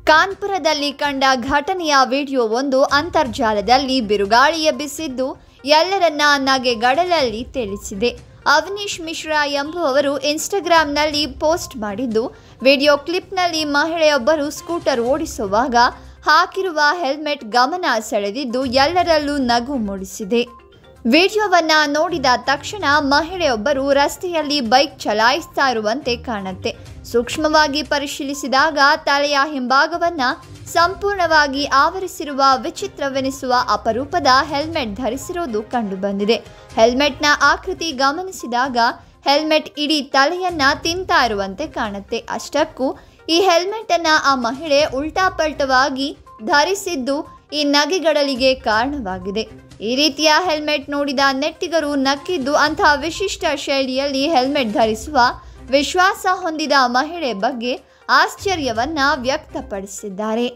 ಕಾನ್ಪುರದಲ್ಲಿ ಕಂಡ ಘಟನೆಯ ವಿಡಿಯೋವೊಂದು ಅಂತರ್ಜಾಲದಲ್ಲಿ ಬಿರುಗಾಳಿ ಎಬ್ಬಿಸಿದ್ದು ಎಲ್ಲರನ್ನ ನಗೆಗಡಲಲ್ಲಿ ತೇಲಿಸಿದೆ. ಅವನೀಶ್ ಮಿಶ್ರಾ ಎಂಬುವವರು ಇನ್ಸ್ಟಾಗ್ರಾಂನಲ್ಲಿ ಪೋಸ್ಟ್ ಮಾಡಿದ್ದು, ವಿಡಿಯೋ ಕ್ಲಿಪ್ನಲ್ಲಿ ಮಹಿಳೆಯೊಬ್ಬರು ಸ್ಕೂಟರ್ ಓಡಿಸುವಾಗ ಹಾಕಿರುವ ಹೆಲ್ಮೆಟ್ ಗಮನ ಸೆಳೆದಿದ್ದು ಎಲ್ಲರಲ್ಲೂ ನಗು ಮೂಡಿಸಿದೆ. ವಿಡಿಯೋವನ್ನ ನೋಡಿದ ತಕ್ಷಣ ಮಹಿಳೆಯೊಬ್ಬರು ರಸ್ತೆಯಲ್ಲಿ ಬೈಕ್ ಚಲಾಯಿಸ್ತಾ ಇರುವಂತೆ ಕಾಣುತ್ತೆ. ಸೂಕ್ಷ್ಮವಾಗಿ ಪರಿಶೀಲಿಸಿದಾಗ ತಲೆಯ ಹಿಂಭಾಗವನ್ನ ಸಂಪೂರ್ಣವಾಗಿ ಆವರಿಸಿರುವ ವಿಚಿತ್ರವೆನಿಸುವ ಅಪರೂಪದ ಹೆಲ್ಮೆಟ್ ಧರಿಸಿರೋದು ಕಂಡುಬಂದಿದೆ. ಹೆಲ್ಮೆಟ್ನ ಆಕೃತಿ ಗಮನಿಸಿದಾಗ ಹೆಲ್ಮೆಟ್ ಇಡೀ ತಲೆಯನ್ನ ತಿಂತಾ ಇರುವಂತೆ ಕಾಣುತ್ತೆ. ಅಷ್ಟಕ್ಕೂ ಈ ಹೆಲ್ಮೆಟ್ ಅನ್ನ ಆ ಮಹಿಳೆ ಉಲ್ಟಾಪಲ್ಟವಾಗಿ ಧರಿಸಿದ್ದು ಈ ನಗೆಗಡಲಿಗೆ ಕಾರಣವಾಗಿದೆ. ಈ ರೀತಿಯ ಹೆಲ್ಮೆಟ್ ನೋಡಿದ ನೆಟ್ಟಿಗರು ನಕ್ಕಿದ್ದು ಅಂತಹ ವಿಶಿಷ್ಟ ಶೈಲಿಯಲ್ಲಿ ಹೆಲ್ಮೆಟ್ ಧರಿಸುವ ವಿಶ್ವಾಸ ಹೊಂದಿದ ಮಹಿಳೆ ಬಗ್ಗೆ ಆಶ್ಚರ್ಯವನ್ನ ವ್ಯಕ್ತಪಡಿಸಿದ್ದಾರೆ.